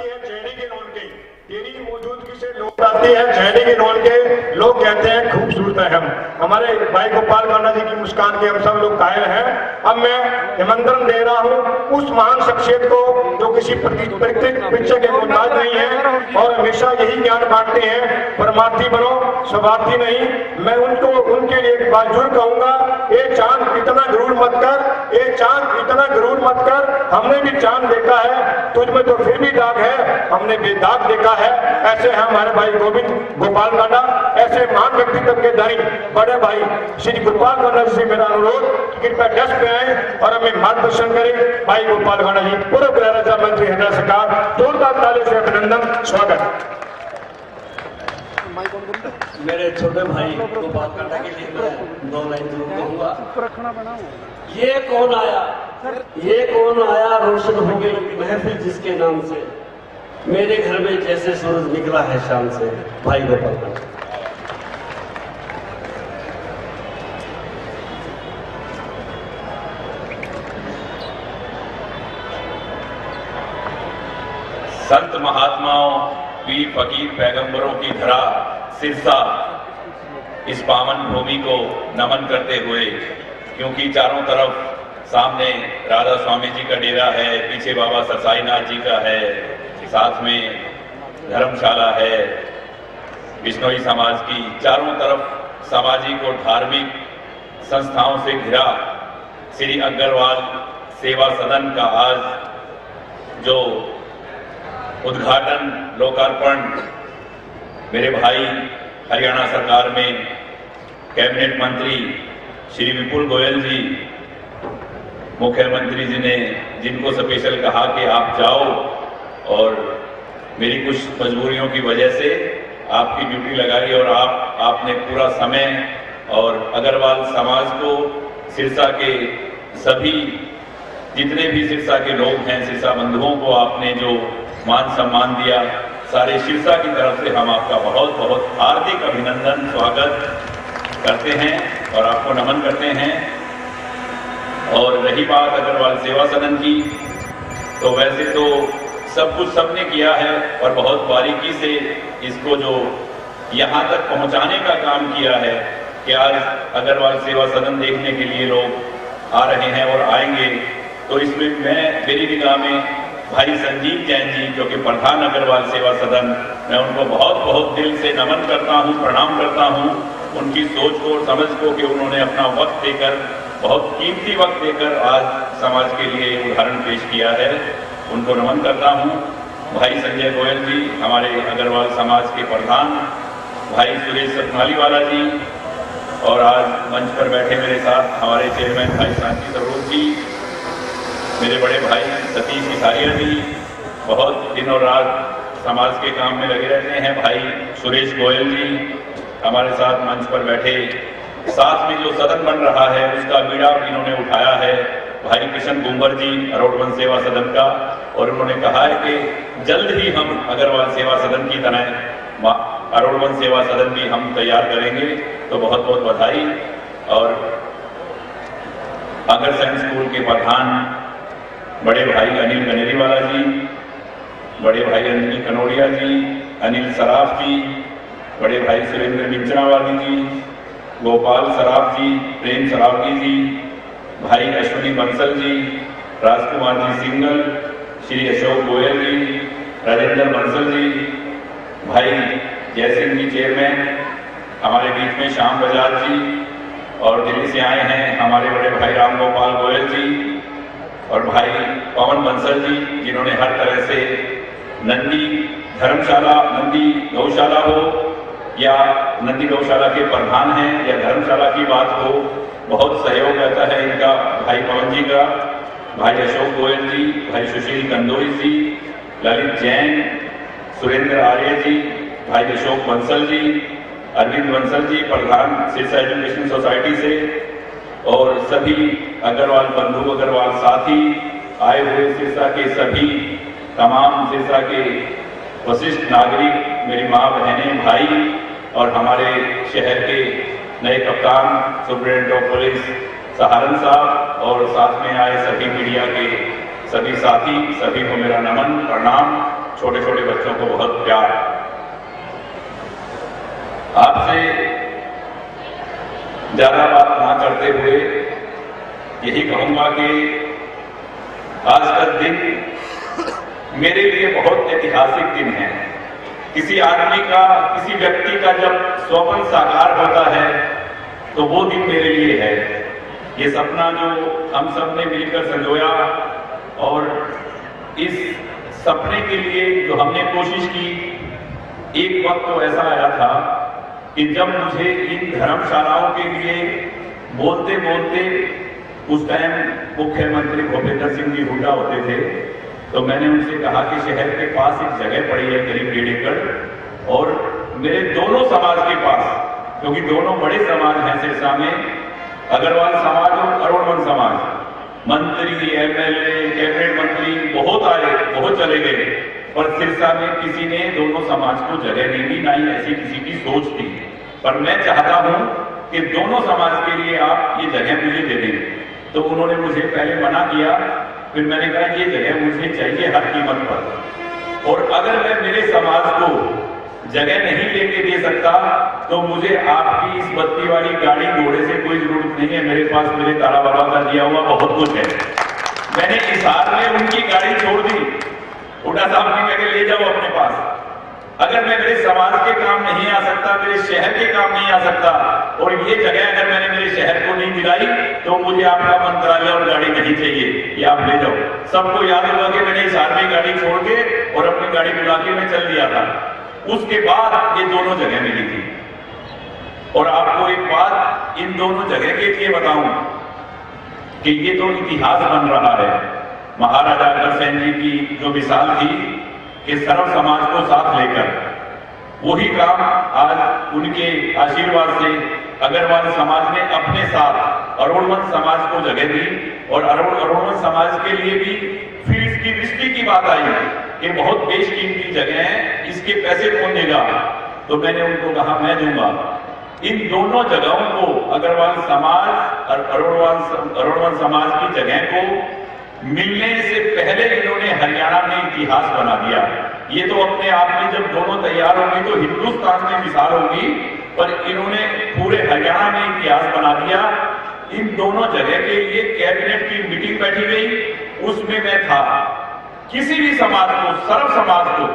आती है चेहरे के नोन के, तेरी मौजूदगी से लोग आते हैं चेहरे के नोन के, लोग कहते हैं खूबसूरत है हम। हमारे भाई गोपाल कांडा जी की मुस्कान के हम सब लोग कायल हैं। अब मैं निमंत्रण दे रहा हूं उस महान शख्सियत को जो किसी परीक्षा के मोहताज नहीं है और हमेशा यही ज्ञान बांटते हैं, परमार्थी बनो स्वार्थी नहीं। मैं उनको उनके लिए एक बार जरूर कहूंगा, ये चांद इतना गरूर मत कर, ये चांद इतना गरूर मत कर, हमने भी चांद देखा है, तुझ में तो फिर भी दाग है, हमने बेदाग देखा है। ऐसे हैं हमारे भाई गोविंद गोपाल कांडा, ऐसे महान व्यक्तित्व के धनी बड़े भाई श्री गोपाल कांडा जी से मेरा अनुरोध, कृपया डेस्क पे आए और हमें मार्गदर्शन करें। भाई गोपाल कांडा जी, पूर्व गृह राज्य मंत्री हरियाणा सरकार, जोरदार ताली से अभिनंदन, स्वागत। मेरे छोटे भाई गोपाल कांडा के लिए मैं 2 लाइन जरूर कहूंगा। ये कौन आया, ये कौन आया, रोशन हो गई महफिल जिसके नाम से, मेरे घर में जैसे सूरज निकला है शाम से, भाई गोपाल कांडा। संत महात्माओं, पीर फकीर पैगंबरों की धरा सिरसा, इस पावन भूमि को नमन करते हुए, क्योंकि चारों तरफ सामने राधा स्वामी जी का डेरा है, पीछे बाबा ससाईनाथ जी का है, साथ में धर्मशाला है बिश्नोई समाज की, चारों तरफ सामाजिक और धार्मिक संस्थाओं से घिरा श्री अग्रवाल सेवा सदन का आज जो उद्घाटन लोकार्पण मेरे भाई हरियाणा सरकार में कैबिनेट मंत्री श्री विपुल गोयल जी, मुख्यमंत्री जी ने जिनको स्पेशल कहा कि आप जाओ, और मेरी कुछ मजबूरियों की वजह से आपकी ड्यूटी लगाई और आपने पूरा समय और अग्रवाल समाज को, सिरसा के सभी जितने भी सिरसा के लोग हैं, सिरसा बंधुओं को आपने जो मान सम्मान दिया, सारे सिरसा की तरफ से हम आपका बहुत बहुत हार्दिक अभिनंदन स्वागत करते हैं और आपको नमन करते हैं। और रही बात अग्रवाल सेवा सदन की, तो वैसे तो सब कुछ सबने किया है और बहुत बारीकी से इसको जो यहाँ तक पहुँचाने का काम किया है कि आज अग्रवाल सेवा सदन देखने के लिए लोग आ रहे हैं और आएंगे। तो इसमें मेरी निगाह में भाई संजीव जैन जी, जो कि प्रधान अग्रवाल सेवा सदन, मैं उनको बहुत बहुत दिल से नमन करता हूँ, प्रणाम करता हूँ, उनकी सोच को और समझ को कि उन्होंने अपना वक्त देकर, बहुत कीमती वक्त देकर आज समाज के लिए एक उदाहरण पेश किया है, उनको नमन करता हूँ। भाई संजय गोयल जी, हमारे अग्रवाल समाज के प्रधान, भाई सुरेश सतनालीवाला जी, और आज मंच पर बैठे मेरे साथ हमारे चेयरमैन भाई शांति सरोज जी, मेरे बड़े भाई सतीश किसारिया जी, बहुत दिन और रात समाज के काम में लगे रहते हैं, भाई सुरेश गोयल जी हमारे साथ मंच पर बैठे, साथ में जो सदन बन रहा है उसका बीड़ा इन्होंने उठाया है भाई किशन गुंबर जी अरोड़वन सेवा सदन का, और उन्होंने कहा है कि जल्द ही हम अग्रवाल सेवा सदन की तरह अरोड़वन सेवा सदन भी हम तैयार करेंगे। तो बहुत बहुत बधाई। और अग्रसेन स्कूल के प्रधान बड़े भाई अनिल गनेरीवाला जी, बड़े भाई अनिल कनोड़िया जी, अनिल सराफ जी, बड़े भाई सुरेंद्र मिंचनावाली जी, गोपाल सराफ जी, प्रेम सरावगी जी, भाई अश्विनी बंसल जी, राजकुमार जी सिंगल, श्री अशोक गोयल जी, राजेंद्र बंसल जी, भाई जयसिंह जी चेयरमैन, हमारे बीच में श्याम बजाज जी, और दिल्ली से आए हैं हमारे बड़े भाई राम गोपाल गोयल जी, और भाई पवन बंसल जी, जिन्होंने हर तरह से नंदी धर्मशाला, नंदी गौशाला हो या नंदी गौशाला के प्रधान हैं या धर्मशाला की बात हो, बहुत सहयोग रहता है इनका, भाई पवन जी का, भाई अशोक गोयल जी, भाई सुशील कंदोई जी, ललित जैन, सुरेंद्र आर्य जी, भाई अशोक बंसल जी, अरविंद बंसल जी, प्रधान सिरसा एजुकेशन सोसाइटी से, और सभी अग्रवाल बंधु, अग्रवाल साथी आए हुए, सिरसा के सभी तमाम सिरसा के वशिष्ठ नागरिक, मेरी माँ बहनें, भाई, और हमारे शहर के नए कप्तान सुप्रिंटेंडेंट ऑफ पुलिस सहारन साहब, और साथ में आए सभी मीडिया के सभी साथी, सभी को मेरा नमन प्रणाम। छोटे छोटे बच्चों को बहुत प्यार। आपसे ज्यादा बात ना करते हुए यही कहूंगा कि आज का दिन मेरे लिए बहुत ऐतिहासिक दिन है। किसी आदमी का, किसी व्यक्ति का जब स्वप्न साकार होता है तो वो दिन मेरे लिए है। ये सपना जो हम सब ने मिलकर संजोया और इस सपने के लिए जो हमने कोशिश की, एक वक्त तो ऐसा आया था कि जब मुझे इन धर्मशालाओं के लिए बोलते बोलते उस टाइम मुख्यमंत्री भूपेंद्र सिंह जी हुड्डा होते थे, तो मैंने उनसे कहा कि शहर के पास एक जगह पड़ी है करीब 1.5 एकड़, और मेरे दोनों समाज के पास, क्योंकि दोनों बड़े समाज हैं सिरसा में, अग्रवाल समाज और अरुणवन समाज, मंत्री, एमएलए, कैबिनेट मंत्री बहुत आए, बहुत चले गए, पर सिरसा में किसी ने दोनों समाज को जगह नहीं दी, ना ही ऐसी किसी की सोच थी। पर मैं चाहता हूं कि दोनों समाज के लिए आप ये जगह मुझे दे दें। तो उन्होंने मुझे पहले मना किया, फिर मैंने कहा ये जगह मुझे चाहिए हर कीमत पर, और अगर मैं मेरे समाज को जगह नहीं लेके दे सकता तो मुझे आपकी इस बत्ती वाली गाड़ी घोड़े से कोई जरूरत नहीं है। मेरे पास मेरे तारा बाबा का दिया हुआ बहुत कुछ है। मैंने हिसार में उनकी गाड़ी छोड़ दी, हुड्डा साहब की कह ले जाओ अपने पास। अगर मैं मेरे समाज के काम नहीं आ सकता, मेरे शहर के काम नहीं आ सकता, और ये जगह अगर मैंने मेरे शहर को नहीं दिलाई तो मुझे आपका मंत्रालय और गाड़ी नहीं चाहिए, ये आप ले जाओ। सबको याद होगा कि मैंने हिसार में गाड़ी छोड़ के और अपनी गाड़ी बुला के मैं चल दिया था। उसके बाद ये दोनों जगह मिली थी। और आपको एक बात इन दोनों जगह के लिए बताऊं कि ये तो इतिहास बन रहा है। महाराजा अग्रसेन जी की जो मिसाल थी कि सर्व समाज को साथ लेकर, वही काम आज उनके आशीर्वाद से अग्रवाल समाज ने अपने साथ अरुणवन समाज को जगह दी। और अरुणवन समाज के लिए भी फिर इसकी दृष्टि की बात आई कि बहुत बेशकीमती जगह है, इसके पैसे कौन देगा? तो मैंने उनको कहा मैं दूंगा। इन दोनों जगहों को, अग्रवाल समाज और अरुणवन समाज की जगह को मिलने से पहले इन्होंने हरियाणा में इतिहास बना दिया। ये तो अपने आप में जब दोनों तैयार होंगी तो हिंदुस्तान में मिसाल होगी, पर इन्होंने पूरे हरियाणा में इतिहास बना दिया। इन दोनों जगह के लिए कैबिनेट की मीटिंग बैठी गई, उसमें मैं था। किसी भी समाज को, सर्व समाज को,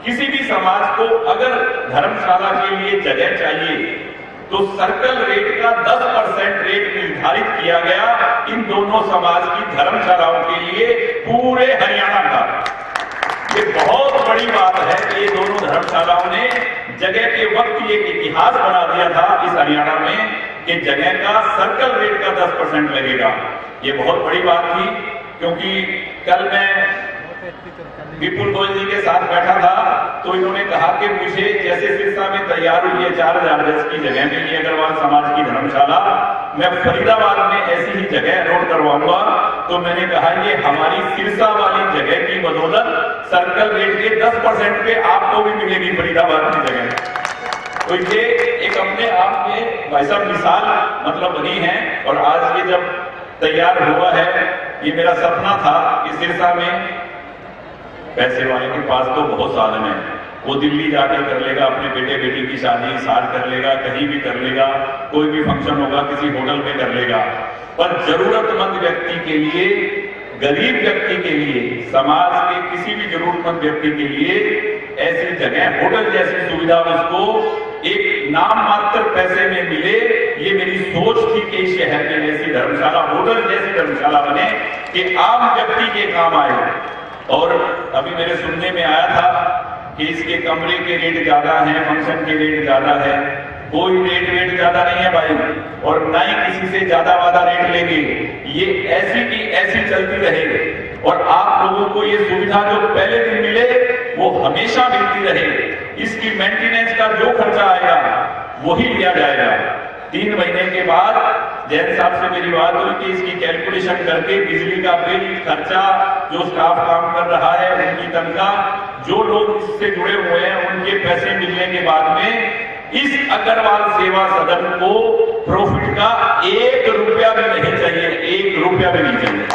किसी भी समाज को अगर धर्मशाला के लिए जगह चाहिए तो सर्कल रेट का 10% रेट निर्धारित किया गया इन दोनों समाज की धर्मशालाओं के लिए पूरे हरियाणा का। ये बहुत बड़ी बात है कि ये दोनों धर्मशालाओं ने जगह के वक्त एक इतिहास बना दिया था इस हरियाणा में कि जगह का सर्कल रेट का 10% लगेगा। ये बहुत बड़ी बात थी, क्योंकि कल मैं विपुल गोयल जी के साथ बैठा था तो इन्होंने कहा कि मुझे जैसे सिरसा में तैयार हुई है 4000 गज की जगह मिली अग्रवाल समाज की धर्मशाला, मैं फरीदाबाद में ऐसी ही जगह रोड करवाऊंगा। तो मैंने कहा ये हमारी सिरसा वाली जगह की बदौलत सर्कल रेट के 10% पे आपको भी मिलेगी फरीदाबाद की जगह। तो ये एक अपने आप में भाई साहब मिसाल मतलब बनी है। और आज ये जब तैयार हुआ है, ये मेरा सपना था कि सिरसा में पैसे वाले के पास तो बहुत साधन है, वो दिल्ली जाके कर लेगा, अपने बेटे बेटी की शादी साल कर लेगा, कहीं भी कर लेगा, कोई भी फंक्शन होगा किसी होटल में कर लेगा। पर जरूरतमंद व्यक्ति के लिए, गरीब व्यक्ति के लिए, समाज के किसी भी जरूरतमंद व्यक्ति के लिए ऐसी जगह, होटल जैसी सुविधा उसको एक नाम मात्र पैसे में मिले, ये मेरी सोच थी कि इस शहर में ऐसी धर्मशाला, होटल जैसी धर्मशाला बने कि आम व्यक्ति के काम आए। और अभी मेरे सुनने में आया था कि इसके कमरे के रेट ज्यादा हैं, फंक्शन के रेट ज्यादा है। कोई रेट ज्यादा नहीं है भाई, और ना ही किसी से ज्यादा वादा रेट लेंगे। ये ऐसी की ऐसी चलती रहेगी और आप लोगों को ये सुविधा जो पहले दिन मिले वो हमेशा मिलती रहे। इसकी मेंटेनेंस का जो खर्चा आएगा वही लिया जाएगा। 3 महीने के बाद जैन साहब से मेरी बात हुई कि इसकी कैलकुलेशन करके बिजली का बिल, खर्चा, जो स्टाफ काम कर रहा है उनकी तनख्वाह, जो लोग इससे जुड़े हुए हैं उनके पैसे मिलने के बाद में इस अग्रवाल सेवा सदन को प्रॉफिट का 1 रुपया भी नहीं चाहिए, 1 रुपया भी नहीं चाहिए।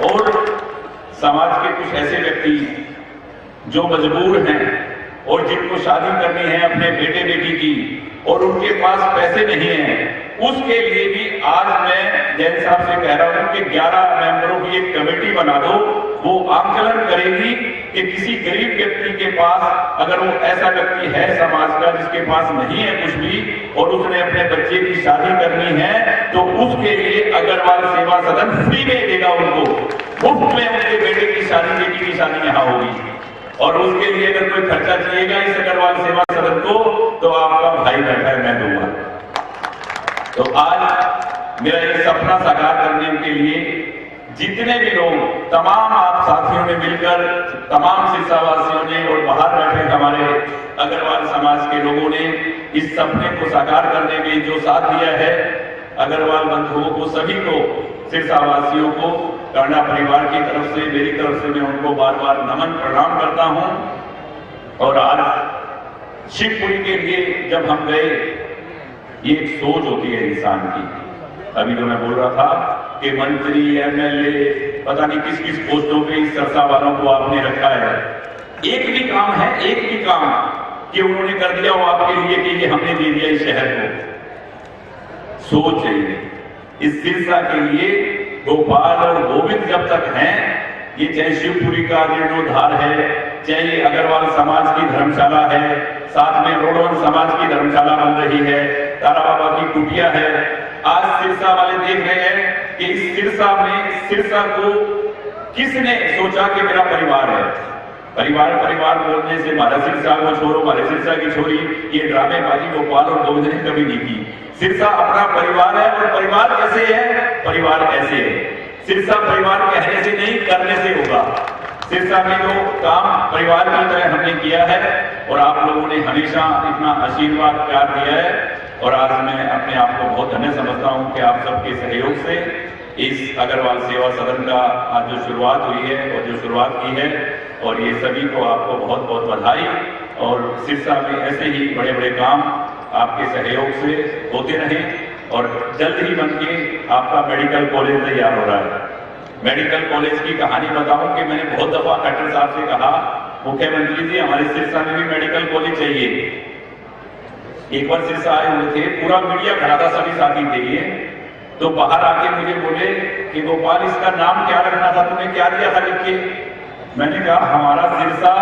और समाज के कुछ ऐसे व्यक्ति जो मजबूर हैं और जिनको शादी करनी है अपने बेटे बेटी की और उनके पास पैसे नहीं हैं, उसके लिए भी आज मैं जैन साहब से कह रहा हूं कि 11 मेंबरों की एक कमेटी बना दो। वो आंकलन करेगी कि किसी गरीब व्यक्ति के पास, अगर वो ऐसा व्यक्ति है समाज का जिसके पास नहीं है कुछ भी और उसने अपने बच्चे की शादी करनी है, तो उसके लिए अग्रवाल सेवा सदन फ्री में देगा, उनको मुफ्त में उनके बेटे की शादी, बेटी की शादी यहाँ होगी। और उसके लिए अगर कोई खर्चा चाहिएगा इस अग्रवाल सेवा सदन को, तो आपका भाई बैठा है, मैं दूंगा। तो आज मेरा ये सपना साकार करने के लिए जितने भी लोग, तमाम आप साथियों ने मिलकर, तमाम सिरसावासियों ने और बाहर बैठे हमारे अग्रवाल समाज के लोगों ने इस सपने को साकार करने में जो साथ दिया है, अग्रवाल बंधुओं को, सभी को, सिरसावासियों को, कांडा परिवार की तरफ से, मेरी तरफ से मैं उनको बार बार नमन प्रणाम करता हूं। और आज शिवपुरी के लिए जब हम गए, ये एक सोच होती है इंसान की। अभी जो मैं बोल रहा था कि मंत्री, एमएलए, पता नहीं किस किस पोस्टों पे इस सरसा वालों को आपने रखा है, एक भी काम है, एक भी काम कि उन्होंने कर दिया हो आपके लिए कि ये हमने दे दिया इस शहर को। सोच चाहिए। इस सिरसा के लिए गोपाल और गोविंद जब तक हैं, ये चाहे शिवपुरी का जीर्णोद्धार है, चाहे ये अग्रवाल समाज की धर्मशाला है, साथ में रोडवन समाज की धर्मशाला बन रही है, तारा बाबा की कुटिया है। आज सिरसा वाले देख रहे हैं कि इस सिरसा में, सिरसा को किसने सोचा कि मेरा परिवार है। परिवार परिवार बोलने से मारा सिरसा को छोड़ो, मारे सिरसा की छोरी, ये ड्रामेबाजी गोपाल और गोविंद ने कभी नहीं की। सिरसा अपना परिवार है और परिवार कैसे है, परिवार ऐसे है। सिरसा परिवार कहने से नहीं, करने से होगा। सिरसा में जो काम परिवार की तरह हमने किया है और आप लोगों ने हमेशा इतना आशीर्वाद प्यार दिया है, और आज मैं अपने आप को बहुत धन्य समझता हूं कि आप सबके सहयोग से इस अग्रवाल सेवा सदन का आज जो शुरुआत हुई है और जो शुरुआत की है, और ये सभी को आपको बहुत बहुत बधाई। और सिरसा में ऐसे ही बड़े बड़े काम आपके सहयोग से होते रहें और जल्द ही बन के आपका मेडिकल कॉलेज तैयार हो रहा है। मेडिकल कॉलेज की कहानी बताऊं कि मैंने बहुत दफा खट्टर साहब से कहा, मुख्यमंत्री जी हमारे सिरसा में भी मेडिकल कॉलेज चाहिए। एक बार सिरसा आए हुए थे, पूरा मीडिया खड़ा था, सभी साथी थे ये, तो बाहर आके मुझे बोले कि गोपाल इसका नाम क्या रखना था, तूने क्या दिया था लिख के। मैंने कहा हमारा सिरसा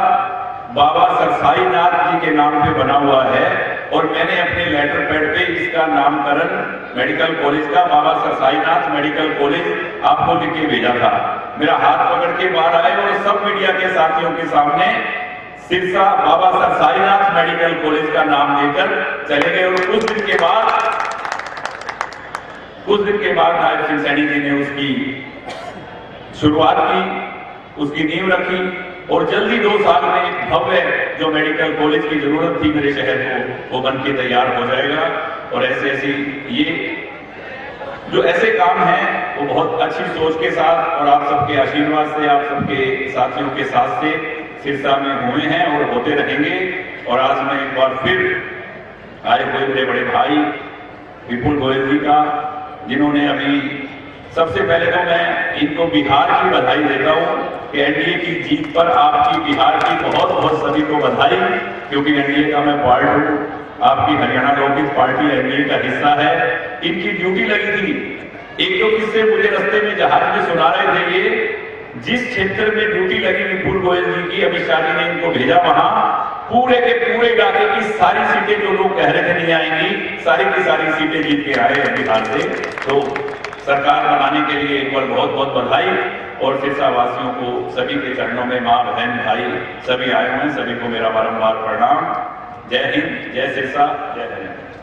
बाबा सरसाई नाथ जी के नाम पे बना हुआ है और मैंने अपने लेटर पैड पे इसका नामकरण मेडिकल कॉलेज का बाबा सरसाई नाथ मेडिकल कॉलेज आपको लिख के भेजा था। मेरा हाथ पकड़ के बाहर आए और सब मीडिया के साथियों के सामने सिरसा बाबा सरसाई नाथ मेडिकल कॉलेज का नाम लेकर चले गए। और कुछ दिन के बाद नायब सिंह सैनी जी ने उसकी शुरुआत की, उसकी नींव रखी और जल्दी 2 साल में एक भव्य जो मेडिकल कॉलेज की जरूरत थी मेरे शहर को, वो बन के तैयार हो जाएगा। और ऐसे ये जो ऐसे काम हैं वो बहुत अच्छी सोच के साथ और आप सबके आशीर्वाद से, आप सबके साथियों के साथ से सिरसा में हुए हैं और होते रहेंगे। और आज मैं एक बार फिर आए हुए मेरे बड़े भाई विपुल गोयल जी का, जिन्होंने अभी सबसे पहले तो मैं इनको बिहार की बधाई देता हूं कि एनडीए की जीत पर आपकी बिहार की बहुत बहुत सभी को बधाई, क्योंकि एनडीए का मैं पार्ट हूं, आपकी हरियाणा लोकहित पार्टी एनडीए का हिस्सा है। इनकी ड्यूटी लगी थी। एक दो किस्से मुझे रास्ते में जहाज में सुना रहे थे, ये जिस क्षेत्र में ड्यूटी लगी विपुल गोयल जी की, अमित शाह जी ने इनको भेजा, वहां पूरे के पूरे इलाके की सारी सीटें जो लोग कह रहे थे नहीं आएंगी, सारी की सारी सीटें जीत के आए हैं बिहार से। तो सरकार बनाने के लिए एक बार बहुत बहुत बधाई। और सिरसा वासियों को सभी के चरणों में, माँ बहन भाई सभी आए हुए हैं, सभी को मेरा बारंबार प्रणाम। जय हिंद, जय सिरसा, जय हरियाणा।